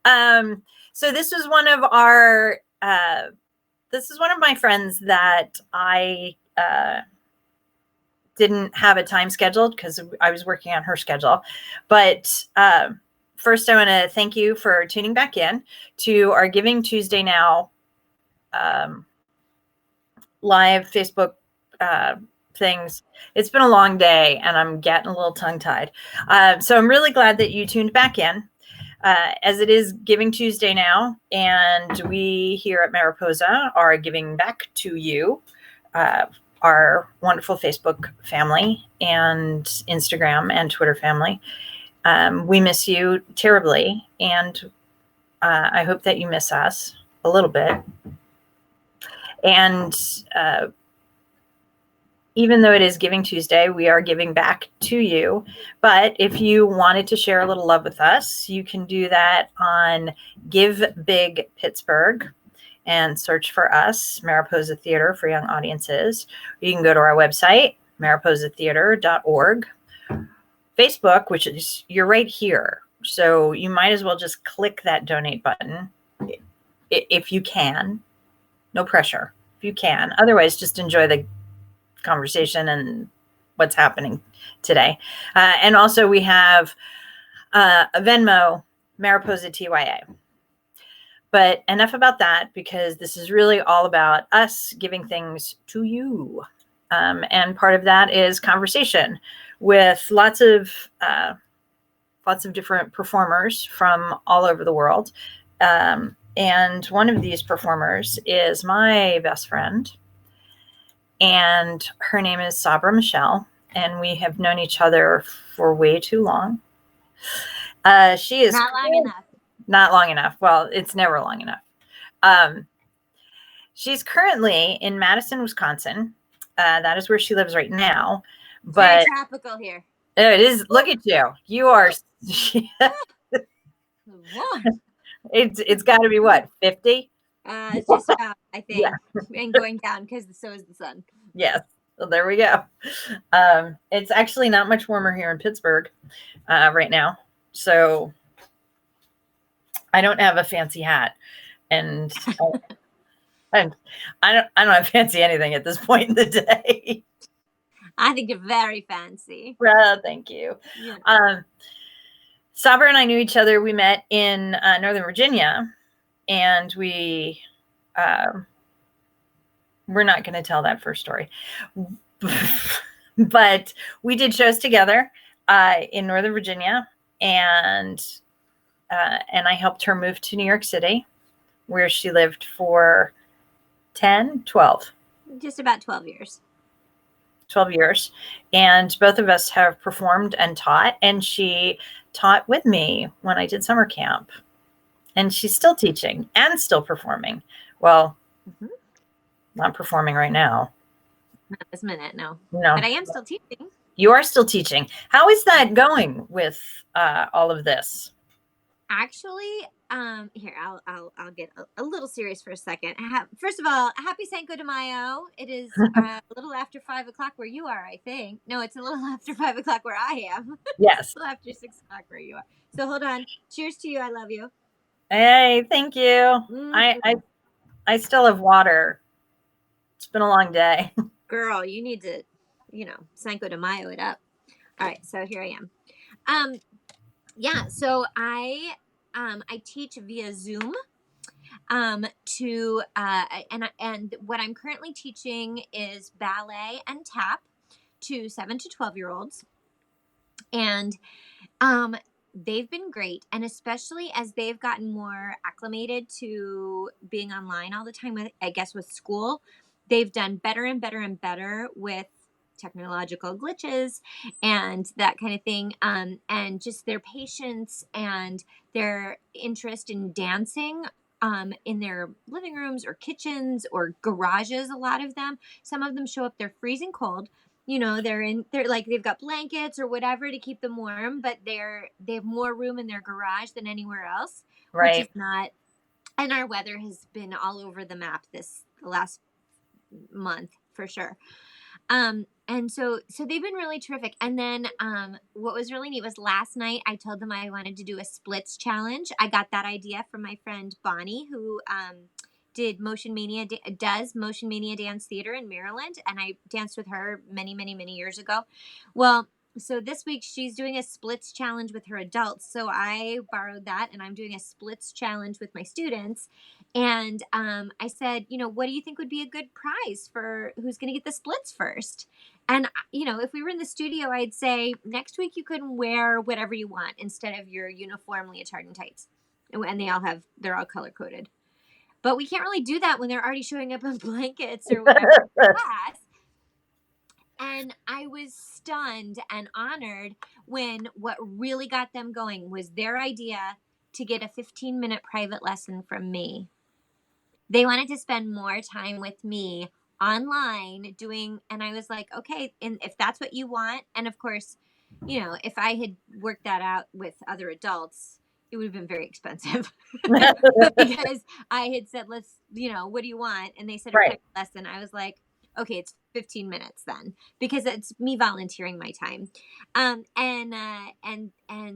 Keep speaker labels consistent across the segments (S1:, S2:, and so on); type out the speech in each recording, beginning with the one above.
S1: So this was one of our, this is one of my friends that I didn't have a time scheduled because I was working on her schedule. But first, I want to thank you for tuning back in to our Giving Tuesday Now live Facebook things. It's been a long day and I'm getting a little tongue tied. So I'm really glad that you tuned back in. As it is Giving Tuesday now, and we here at Mariposa are giving back to you, our wonderful Facebook family and Instagram and Twitter family. We miss you terribly, and I hope that you miss us a little bit. And even though it is Giving Tuesday, we are giving back to you. But if you wanted to share a little love with us, you can do that on Give Big Pittsburgh and search for us, Mariposa Theater for Young Audiences. You can go to our website, mariposatheater.org. Facebook, which is, you're right here. So you might as well just click that donate button if you can. No pressure, if you can. Otherwise, just enjoy the conversation and what's happening today. And also we have a Venmo, Mariposa TYA. But enough about that, because this is really all about us giving things to you. And part of that is conversation with lots of different performers from all over the world. And one of these performers is my best friend, and her name is Sabra Michelle, and we have known each other for way too long. She is
S2: not long enough.
S1: Not long enough. Well, it's never long enough. She's currently in Madison, Wisconsin. That is where she lives right now. But
S2: very tropical here.
S1: It is. Look at you. You are. It's got to be what, 50?
S2: It's just about, I think, yeah. And going down because so is the sun.
S1: Yes. So there we go. It's actually not much warmer here in Pittsburgh right now. So I don't have a fancy hat, and I don't have fancy anything at this point in the day.
S2: I think you're very fancy.
S1: Thank you. Yeah. Sabra and I knew each other. We met in Northern Virginia, and we're not going to tell that first story, but we did shows together in Northern Virginia, and I helped her move to New York City, where she lived for 12.
S2: Just about 12 years.
S1: 12 years. And both of us have performed and taught, and she taught with me when I did summer camp. And she's still teaching and still performing. Well, not performing right now.
S2: Not this minute, no.
S1: No.
S2: But I am still teaching.
S1: You are still teaching. How is that going with all of this?
S2: Actually, here, I'll get a little serious for a second. First of all, happy Cinco de Mayo. It is a little after 5 o'clock where you are, I think. No, it's a little after 5 o'clock where I am.
S1: Yes.
S2: A little after 6 o'clock where you are. So hold on. Cheers to you. I love you.
S1: Hey, thank you. Mm-hmm. I still have water. It's been a long day.
S2: Girl, you need to, Cinco de Mayo it up. All right, so here I am. Yeah, so I teach via Zoom and what I'm currently teaching is ballet and tap to 7 to 12-year-olds. And they've been great, and especially as they've gotten more acclimated to being online all the time with school, they've done better and better and better with technological glitches and that kind of thing, and just their patience and their interest in dancing in their living rooms or kitchens or garages. A lot of them, some of them show up, they're freezing cold. They're like, they've got blankets or whatever to keep them warm, but they have more room in their garage than anywhere else,
S1: right?
S2: Which is not. And our weather has been all over the map the last month for sure. And And so they've been really terrific. And then what was really neat was last night I told them I wanted to do a splits challenge. I got that idea from my friend Bonnie, who does Motion Mania Dance Theater in Maryland, and I danced with her many, many, many years ago. Well, so this week she's doing a splits challenge with her adults. So I borrowed that, and I'm doing a splits challenge with my students. And I said, what do you think would be a good prize for who's going to get the splits first? And, if we were in the studio, I'd say next week you can wear whatever you want instead of your uniform leotard and tights. And they're all color coded. But we can't really do that when they're already showing up in blankets or whatever class. And I was stunned and honored when what really got them going was their idea to get a 15-minute private lesson from me. They wanted to spend more time with me online and I was like, okay, and if that's what you want, and of course, if I had worked that out with other adults, it would have been very expensive. But because I had said, let's, what do you want? And they said a private lesson. I was like, okay, it's 15 minutes then, because it's me volunteering my time. And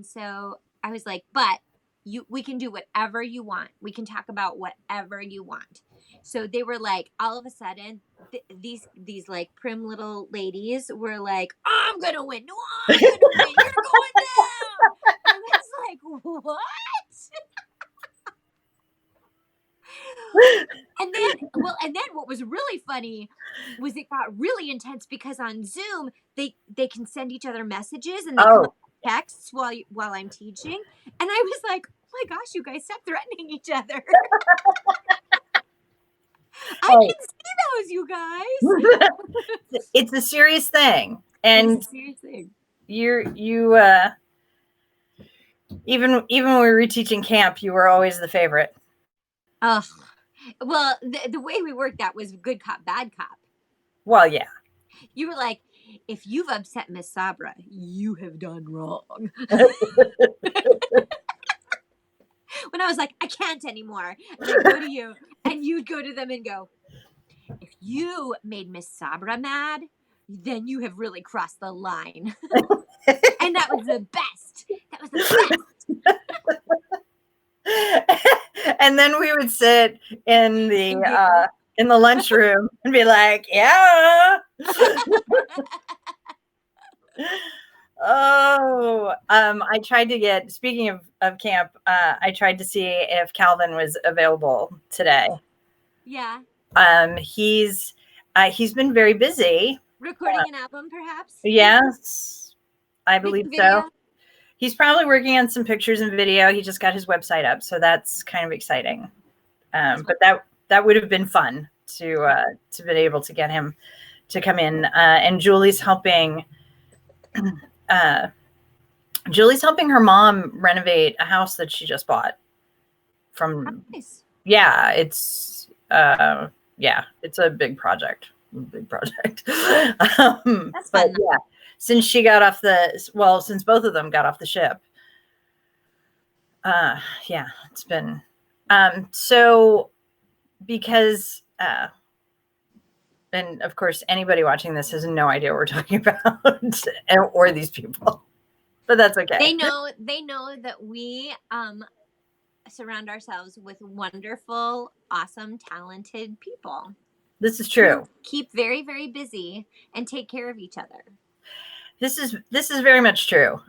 S2: so I was like, but we can do whatever you want. We can talk about whatever you want. So they were like, all of a sudden, these like prim little ladies were like, I'm gonna win. No, I'm gonna win. You're going down. I was like, what? And then what was really funny was it got really intense because on Zoom they can send each other messages and they come up with texts while I'm teaching, and I was like, oh my gosh, you guys stop threatening each other. I can see those, you guys.
S1: It's a serious thing, and
S2: it's a serious thing.
S1: You even when we were teaching camp, you were always the favorite.
S2: Oh, well, the way we worked that was good cop, bad cop.
S1: Well, yeah.
S2: You were like, if you've upset Miss Sabra, you have done wrong. When I was like, I can't anymore, and I'd go to you, and you'd go to them and go, if you made Miss Sabra mad, then you have really crossed the line. And that was the best. That was the
S1: best. And then we would sit in the lunchroom and be like, yeah. I tried to get, speaking of camp, I tried to see if Calvin was available today.
S2: Yeah.
S1: He's been very busy.
S2: Recording an album, perhaps?
S1: Yes, I believe so. He's probably working on some pictures and video. He just got his website up, so that's kind of exciting. But that would have been fun to be able to get him to come in. And Julie's helping. Julie's helping her mom renovate a house that she just bought.
S2: Nice.
S1: Yeah, it's a big project. That's fun. Yeah, since both of them got off the ship. Yeah, it's been so because and of course anybody watching this has no idea what we're talking about or these people, but that's okay.
S2: They know that we surround ourselves with wonderful, awesome, talented people.
S1: This is true.
S2: Keep very, very busy and take care of each other.
S1: This is very much true.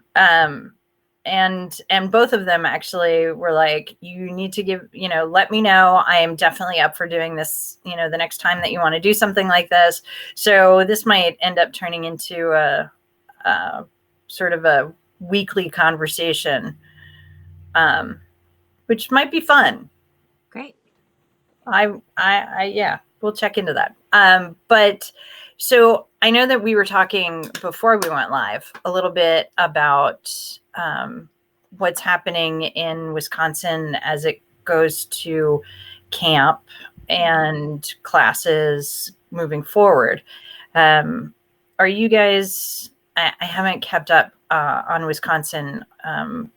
S1: And both of them actually were like, you need to give, let me know. I am definitely up for doing this, the next time that you want to do something like this. So this might end up turning into a sort of a weekly conversation, which might be fun.
S2: Great.
S1: Yeah, we'll check into that. But so I know that we were talking before we went live a little bit about what's happening in Wisconsin as it goes to camp and classes moving forward. Are you guys, I haven't kept up on Wisconsin on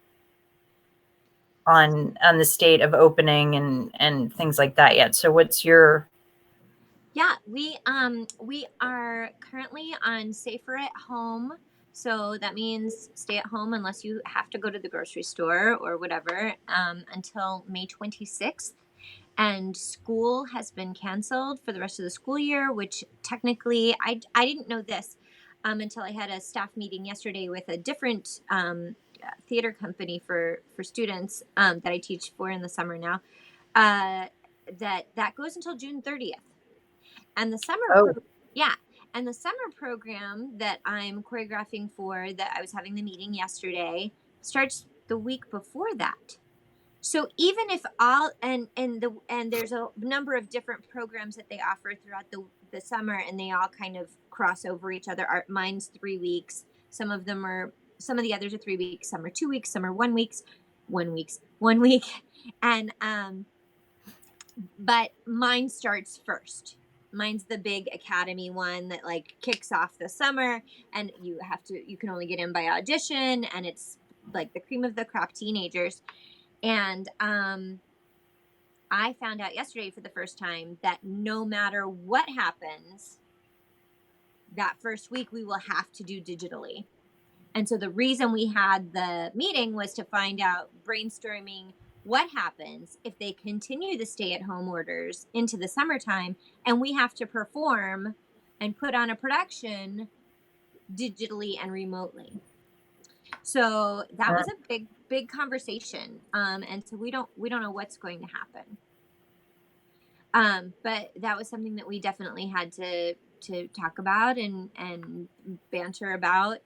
S1: the state of opening and things like that yet. So what's your
S2: Yeah, we are currently on safer at home. So that means stay at home unless you have to go to the grocery store or whatever, until May 26th. And school has been canceled for the rest of the school year, which technically I didn't know this until I had a staff meeting yesterday with a different theater company for students that I teach for in the summer now. Uh, that goes until June 30th. And the
S1: Oh,
S2: yeah, and the summer program that I'm choreographing for, that I was having the meeting yesterday, starts the week before that. So even if all and there's a number of different programs that they offer throughout the summer, and they all kind of cross over each other. Mine's 3 weeks. Some of the others are 3 weeks. Some are 2 weeks. Some are 1 weeks. 1 week, and but mine starts first. Mine's the big academy one that like kicks off the summer, and you can only get in by audition, and it's like the cream of the crop teenagers. And I found out yesterday for the first time that no matter what happens, that first week we will have to do digitally. And so the reason we had the meeting was to find out, brainstorming what happens if they continue the stay at home orders into the summertime and we have to perform and put on a production digitally and remotely. So that was a big conversation. And so we don't know what's going to happen. But that was something that we definitely had to talk about and banter about.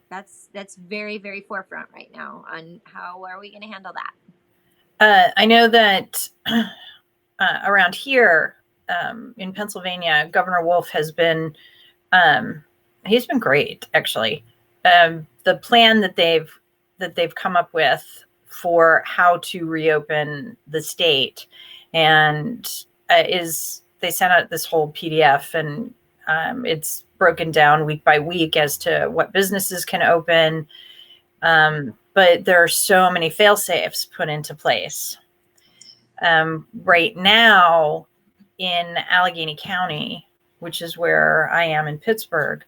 S2: That's very, very forefront right now on how are we going to handle that.
S1: I know that around here in Pennsylvania, Governor Wolf has been he's been great actually. The plan that they've come up with for how to reopen the state, and is they sent out this whole PDF, and it's broken down week by week as to what businesses can open. But there are so many fail safes put into place. Right now in Allegheny County, which is where I am in Pittsburgh,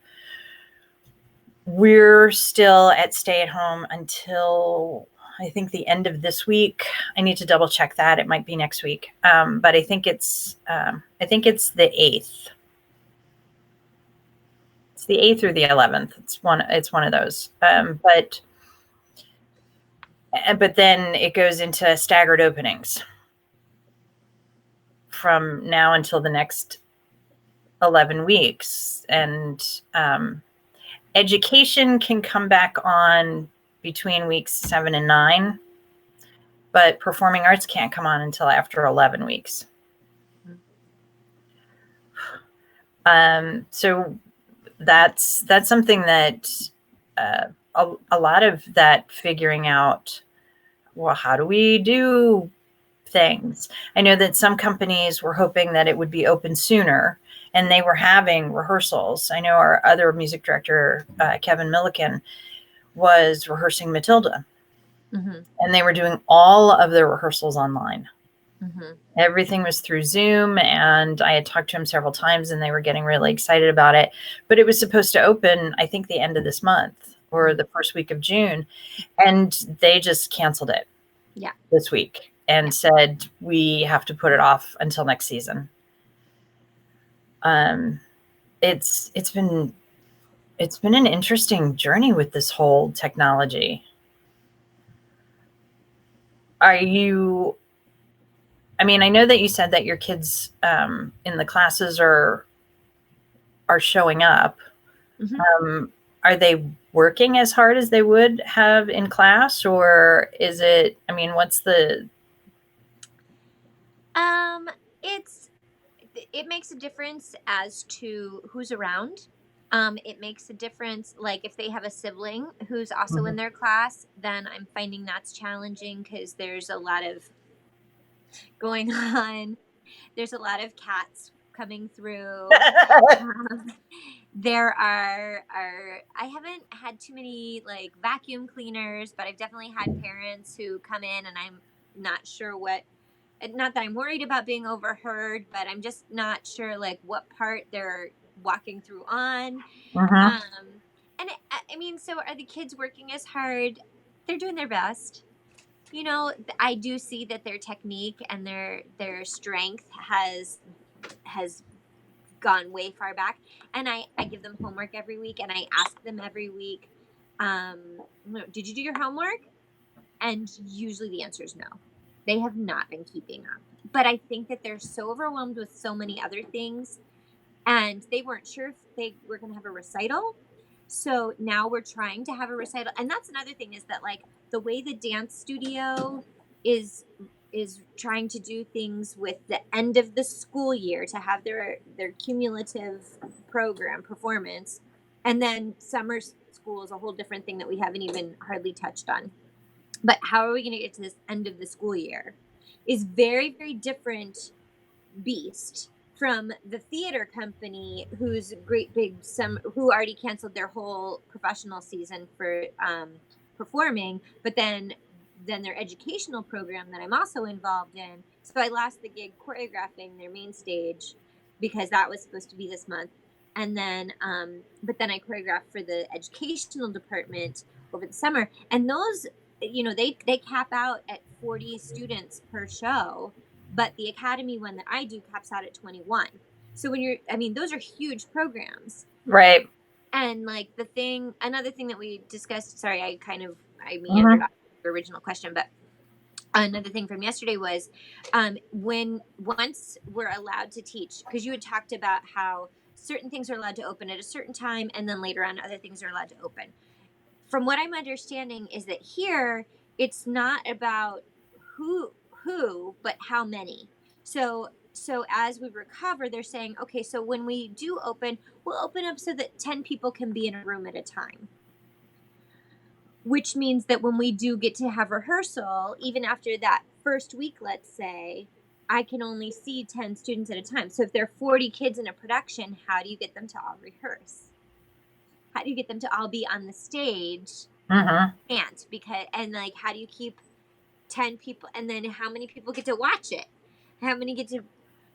S1: we're still at stay at home until I think the end of this week. I need to double check that. It might be next week. But I think it's the 8th. It's the 8th or the 11th. It's one of those. But then it goes into staggered openings from now until the next 11 weeks. And education can come back on between weeks 7 and 9, but performing arts can't come on until after 11 weeks. So that's something that a lot of that figuring out, well, how do we do things? I know that some companies were hoping that it would be open sooner, and they were having rehearsals. I know our other music director, Kevin Milliken, was rehearsing Matilda, and they were doing all of their rehearsals online. Everything was through Zoom, and I had talked to him several times, and they were getting really excited about it. But it was supposed to open, I think, the end of this month or the first week of June, and they just canceled it.
S2: Yeah.
S1: This week and said we have to put it off until next season. It's been an interesting journey with this whole technology. Are you? I mean, I know that you said that your kids in the classes are showing up. Are they working as hard as they would have in class, or is it? I mean, what's the?
S2: It makes a difference as to who's around. It makes a difference, like if they have a sibling who's also in their class, then I'm finding that's challenging because there's a lot of going on. There's a lot of cats coming through. There are I haven't had too many like vacuum cleaners, but I've definitely had parents who come in and I'm not sure what not that I'm worried about being overheard, but I'm just not sure like what part they're walking through on.
S1: Mm-hmm.
S2: And I mean, so are the kids working as hard? They're doing their best. You know, I do see that their technique and their strength has gone way far back. And I give them homework every week, and I ask them every week, did you do your homework? And usually the answer is no. They have not been keeping up. But I think that they're so overwhelmed with so many other things, and they weren't sure if they were going to have a recital. So now we're trying to have a recital. And that's another thing, is that like the way the dance studio is trying to do things with the end of the school year to have their cumulative program performance, and then summer school is a whole different thing that we haven't even hardly touched on. But how are we going to get to this end of the school year is very, very different beast from the theater company, who's great big some who already canceled their whole professional season for performing, but then their educational program that I'm also involved in. So I lost the gig choreographing their main stage because that was supposed to be this month. And then but then I choreographed for the educational department over the summer. And those, you know, they cap out at 40 students per show, but the academy one that I do caps out at 21. So when you're, I mean, those are huge programs.
S1: Right.
S2: And like another thing that we discussed, sorry, I meandered
S1: Mm-hmm.
S2: off your original question, but another thing from yesterday was when once we're allowed to teach, because you had talked about how certain things are allowed to open at a certain time, and then later on other things are allowed to open. From what I'm understanding is that here it's not about who but how many. So as we recover, they're saying, okay, so when we do open, we'll open up so that 10 people can be in a room at a time, which means that when we do get to have rehearsal, even after that first week, let's say, I can only see 10 students at a time. So if there are 40 kids in a production, how do you get them to all rehearse? How do you get them to all be on the stage?
S1: Mm-hmm.
S2: And because, and like, how do you keep 10 people, and then how many people get to watch it? How many get to,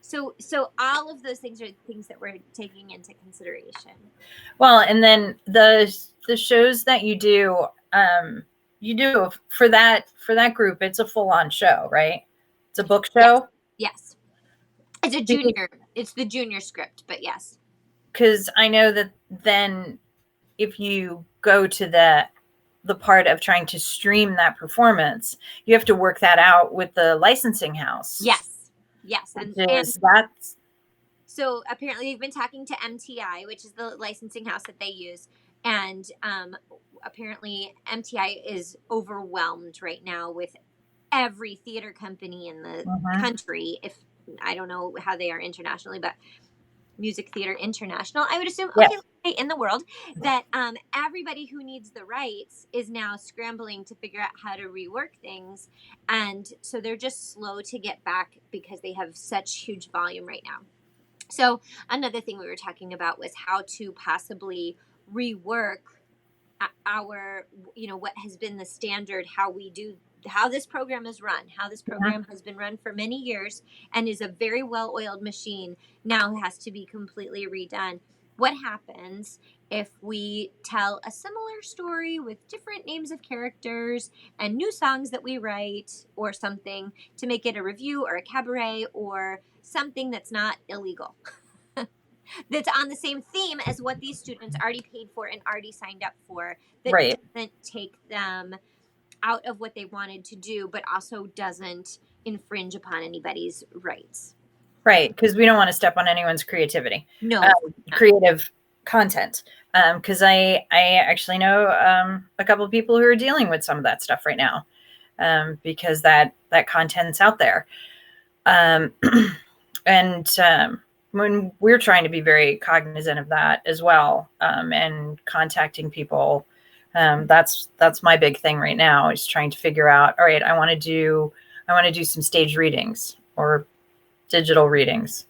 S2: so all of those things are things that we're taking into consideration.
S1: Well, and then the shows that you do for that group, it's a full on show, right? It's a book
S2: Yes.
S1: show.
S2: Yes. It's the junior script, but yes.
S1: Because I know that then if you go to the part of trying to stream that performance, you have to work that out with the licensing house.
S2: Yes. Yes.
S1: Which
S2: And
S1: is that's
S2: so apparently they've been talking to MTI, which is the licensing house that they use. And apparently MTI is overwhelmed right now with every theater company in the
S1: mhm.
S2: country. If I don't know how they are internationally, but Music Theater International, I would assume, okay,
S1: Yes.
S2: in the world, that everybody who needs the rights is now scrambling to figure out how to rework things. And so they're just slow to get back because they have such huge volume right now. So another thing we were talking about was how to possibly rework our, you know, what has been the standard, how this program is run, how this
S1: Mhm.
S2: program has been run for many years and is a very well-oiled machine, now has to be completely redone. What happens if we tell a similar story with different names of characters and new songs that we write or something, to make it a review or a cabaret or something that's not illegal? That's on the same theme as what these students already paid for and already signed up for, that
S1: Right.
S2: doesn't take them out of what they wanted to do, but also doesn't infringe upon anybody's rights.
S1: Right. Because we don't want to step on anyone's creativity,
S2: No, of course not.
S1: creative content. Because I actually know a couple of people who are dealing with some of that stuff right now, because that content's out there. Um, and when we're trying to be very cognizant of that as well, and contacting people, that's my big thing right now, is trying to figure out, all right, I want to do some stage readings or digital readings.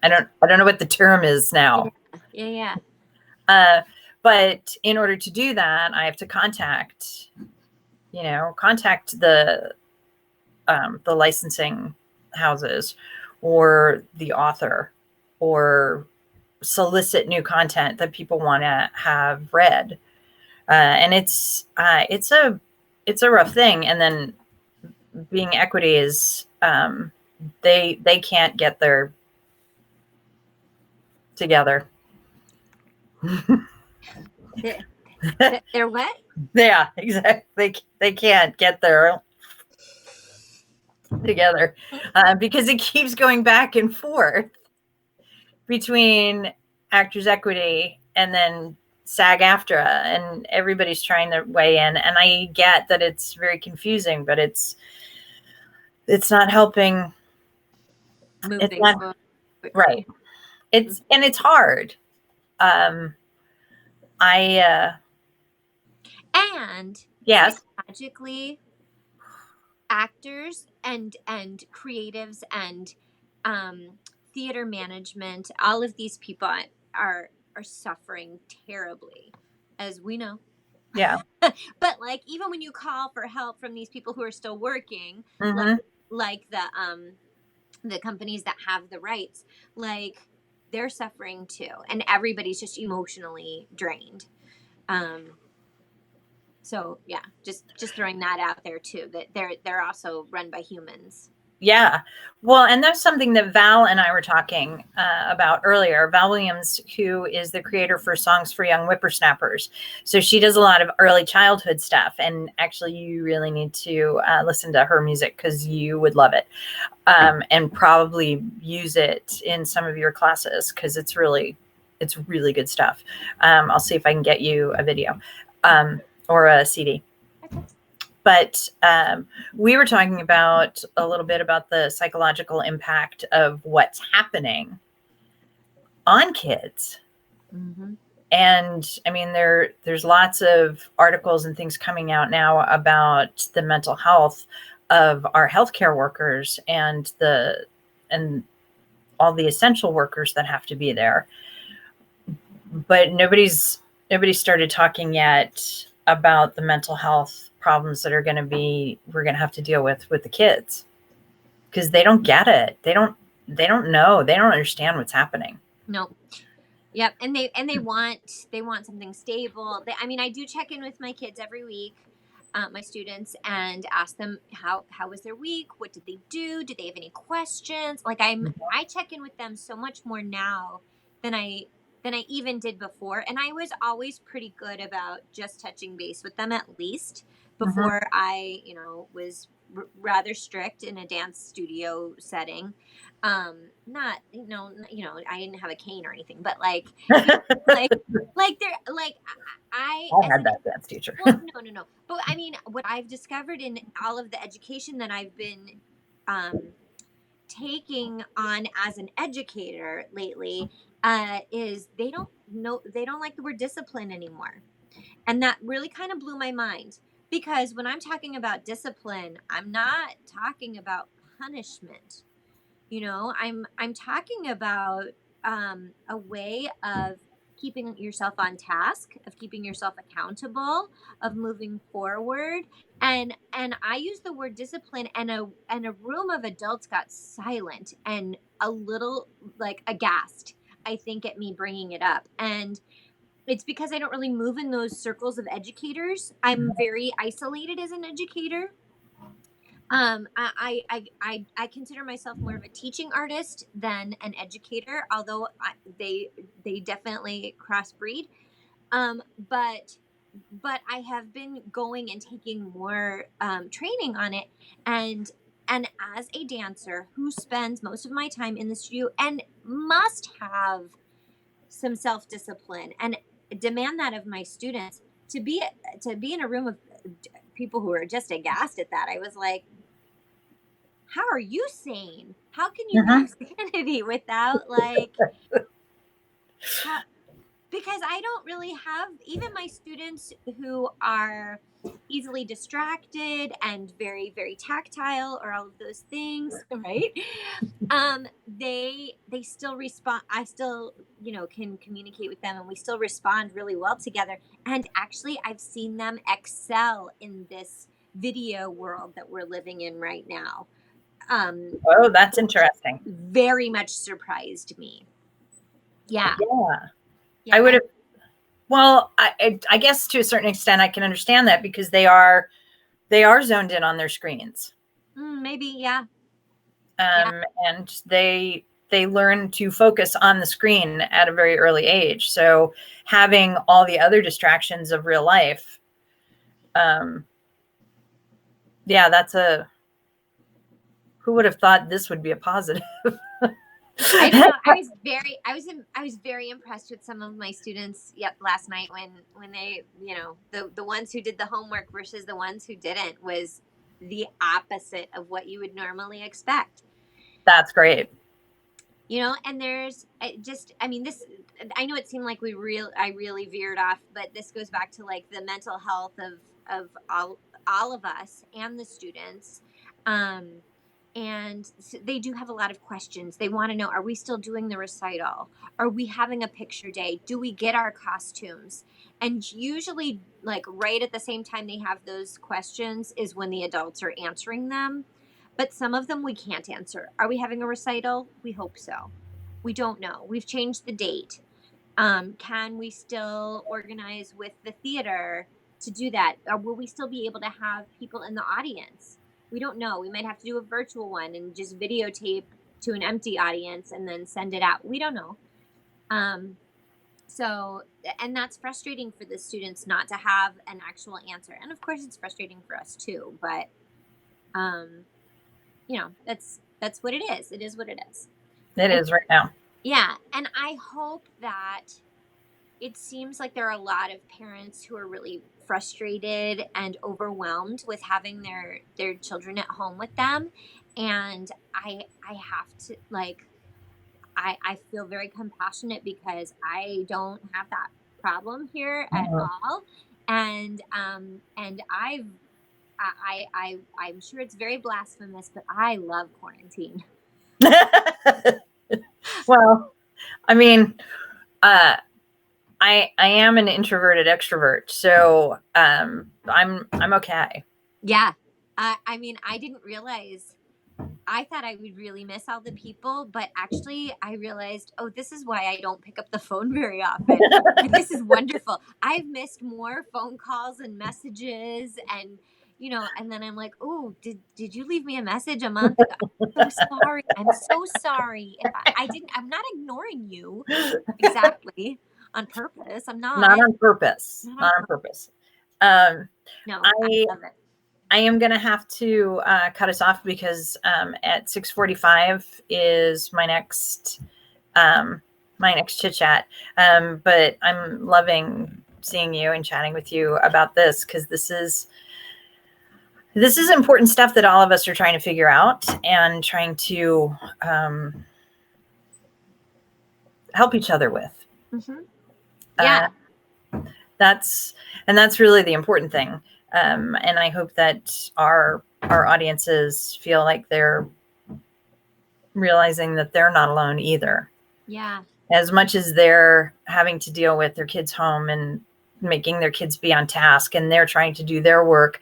S1: I don't know what the term is
S2: Yeah,
S1: now.
S2: yeah.
S1: uh, but in order to do that, I have to contact the the licensing houses or the author, or solicit new content that people want to have read. And it's a rough thing. And then being equity is, they can't get their together.
S2: They're what?
S1: Yeah, exactly. They can't get their together, because it keeps going back and forth between Actors Equity and then SAG-AFTRA, and everybody's trying their way in. And I get that it's very confusing, but it's not helping.
S2: Move
S1: It's
S2: things
S1: not
S2: forward.
S1: right. It's hard. Um, I
S2: And
S1: yes,
S2: psychologically, actors and creatives and theater management, all of these people are suffering terribly, as we know.
S1: yeah.
S2: But like, even when you call for help from these people who are still working,
S1: Mm-hmm.
S2: like the companies that have the rights, like, they're suffering too, and everybody's just emotionally drained. So yeah, just throwing that out there too, that they're also run by humans.
S1: Yeah. Well, and that's something that Val and I were talking about earlier. Val Williams, who is the creator for Songs for Young Whippersnappers. So she does a lot of early childhood stuff. And actually, you really need to listen to her music, because you would love it, and probably use it in some of your classes, because it's really good stuff. I'll see if I can get you a video, or a CD.
S2: Okay.
S1: But we were talking about a little bit about the psychological impact of what's happening on kids.
S2: Mm-hmm.
S1: And I mean, there's lots of articles and things coming out now about the mental health of our healthcare workers, and all the essential workers that have to be there. But nobody's started talking yet about the mental health problems that we're going to have to deal with the kids, because they don't get it. They don't know. They don't understand what's happening.
S2: No. Yep, and they want something stable. I mean, I do check in with my kids every week, my students, and ask them how was their week, what did they do, did they have any questions. Like, I check in with them so much more now than I even did before, and I was always pretty good about just touching base with them, at least
S1: Mm-hmm.
S2: before I was rather strict in a dance studio setting. Not I didn't have a cane or anything, but like, like they're like, I
S1: I
S2: as
S1: had
S2: an
S1: that dance teacher.
S2: well, no, but I mean, what I've discovered in all of the education that I've been taking on as an educator lately, is they don't like the word discipline anymore. And that really kind of blew my mind, because when I'm talking about discipline, I'm not talking about punishment. I'm talking about a way of keeping yourself on task, of keeping yourself accountable, of moving forward. And I use the word discipline, and a room of adults got silent and a little, like, aghast, I think, at me bringing it up. And it's because I don't really move in those circles of educators. I'm very isolated as an educator. I consider myself more of a teaching artist than an educator, although they definitely crossbreed. Um, but I have been going and taking more training on it, and as a dancer who spends most of my time in the studio and must have some self discipline and demand that of my students, to be in a room of people who are just aghast at that, I was like, how are you sane? How can you
S1: Mm-hmm.
S2: have sanity without, like, how, because I don't really have, even my students who are easily distracted and very, very tactile, or all of those things, right? They still respond. I still, can communicate with them, and we still respond really well together. And actually, I've seen them excel in this video world that we're living in right now.
S1: Oh, that's interesting.
S2: Very much surprised me. Yeah.
S1: Yeah.
S2: Yeah.
S1: I would have, well, I guess to a certain extent I can understand that because they are zoned in on their screens.
S2: Maybe, yeah.
S1: And they learn to focus on the screen at a very early age. So having all the other distractions of real life, yeah, who would have thought this would be a positive?
S2: I don't know. I was very impressed with some of my students last night when they, the ones who did the homework versus the ones who didn't was the opposite of what you would normally expect.
S1: That's great.
S2: And there's this, I know it seemed like I really veered off, but this goes back to like the mental health of all of us and the students. And they do have a lot of questions. They want to know, are we still doing the recital? Are we having a picture day? Do we get our costumes? And usually, like right at the same time they have those questions is when the adults are answering them. But some of them we can't answer. Are we having a recital? We hope so. We don't know. We've changed the date. Can we still organize with the theater to do that? Or will we still be able to have people in the audience? We don't know. We might have to do a virtual one and just videotape to an empty audience and then send it out. We don't know. So, and that's frustrating for the students not to have an actual answer. And of course, it's frustrating for us too. But, that's what it is. It is what it is.
S1: It is right now.
S2: Yeah. And I hope that it seems like there are a lot of parents who are really frustrated and overwhelmed with having their children at home with them. And I have to I feel very compassionate because I don't have that problem here at all. And I'm sure it's very blasphemous, but I love quarantine.
S1: Well, I mean, I am an introverted extrovert, so I'm okay.
S2: Yeah. I mean, I didn't realize. I thought I would really miss all the people, but actually I realized, oh, this is why I don't pick up the phone very often. This is wonderful. I've missed more phone calls and messages and then I'm like, oh, did you leave me a message a month ago? I'm so sorry. I'm so sorry. If I didn't, I'm not ignoring you exactly on purpose. I'm not.
S1: Not on purpose. Not on purpose.
S2: No, I
S1: I
S2: love it.
S1: I am going to have to cut us off because at 6:45 is my next chit chat. But I'm loving seeing you and chatting with you about this because this is important stuff that all of us are trying to figure out and trying to help each other with.
S2: Mm-hmm. Yeah.
S1: That's really the important thing. And I hope that our audiences feel like they're realizing that they're not alone either.
S2: Yeah.
S1: As much as they're having to deal with their kids home and making their kids be on task and they're trying to do their work.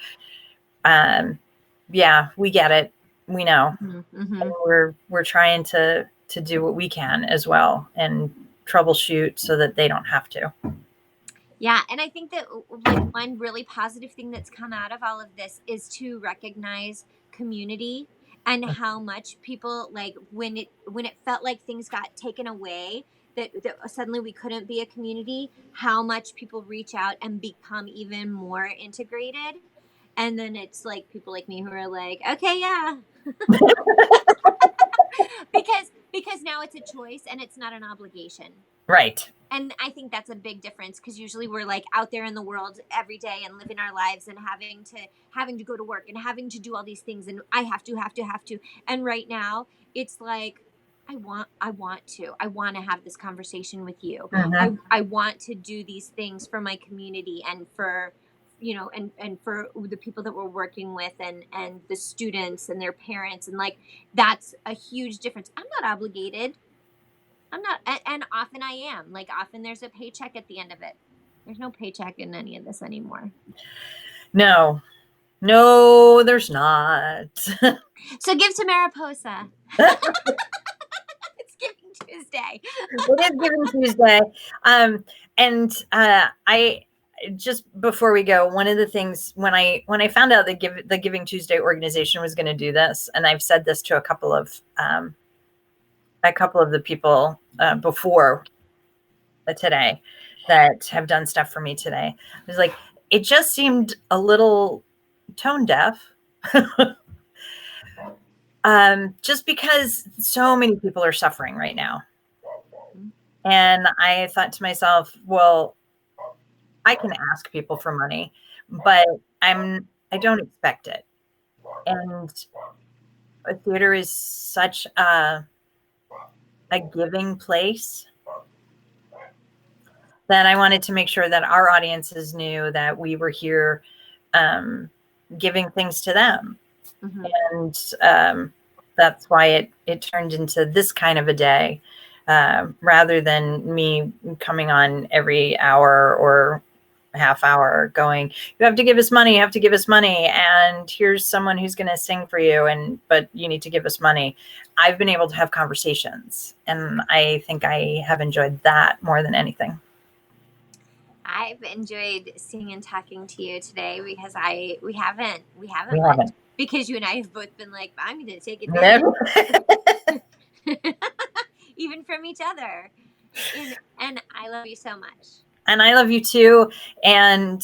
S1: Yeah, we get it. We know.
S2: Mm-hmm.
S1: And we're trying to do what we can as well and troubleshoot so that they don't have to.
S2: Yeah, and I think that like one really positive thing that's come out of all of this is to recognize community and how much people like when it felt like things got taken away that suddenly we couldn't be a community, how much people reach out and become even more integrated. And then it's like people like me who are like, okay, yeah. because now it's a choice and it's not an obligation.
S1: Right.
S2: And I think that's a big difference because usually we're like out there in the world every day and living our lives and having to go to work and having to do all these things and I have to. And right now it's like I want to have this conversation with you.
S1: Mm-hmm.
S2: I want to do these things for my community and for and for the people that we're working with and the students and their parents, and like that's a huge difference. I'm not obligated. I'm not, and often I am. Like often there's a paycheck at the end of it. There's no paycheck in any of this anymore.
S1: No, No, there's not.
S2: So give to Mariposa. It's Giving Tuesday.
S1: It is Giving Tuesday. And I just before we go, one of the things when I found out that the Giving Tuesday organization was going to do this, and I've said this to a couple of the people before today that have done stuff for me today. I was like, it just seemed a little tone deaf. Just because so many people are suffering right now. And I thought to myself, well, I can ask people for money, but I don't expect it. And a theater is such a giving place that I wanted to make sure that our audiences knew that we were here giving things to them. Mm-hmm. And that's why it turned into this kind of a day, rather than me coming on every hour or half hour going, you have to give us money, you have to give us money, and here's someone who's going to sing for you, but you need to give us money. I've been able to have conversations, and I think I have enjoyed that more than anything.
S2: I've enjoyed seeing and talking to you today because we haven't met, because you and I have both been like, I'm going to take advantage, even from each other, and I love you so much.
S1: And I love you too. And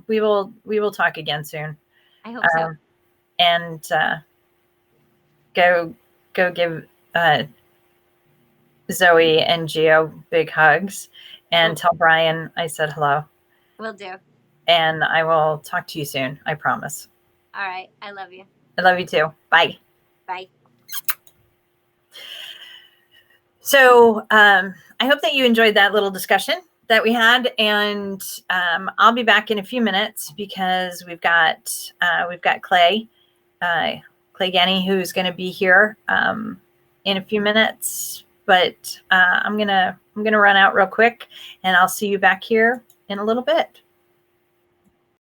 S1: we will talk again soon.
S2: I hope so.
S1: And go give Zoe and Gio big hugs, and tell Brian I said hello.
S2: Will do.
S1: And I will talk to you soon. I promise.
S2: All right. I love you.
S1: I love you too. Bye.
S2: Bye.
S1: So I hope that you enjoyed that little discussion that we had, and I'll be back in a few minutes because we've got Clay Ganny, who's going to be here in a few minutes. But I'm gonna run out real quick, and I'll see you back here in a little bit.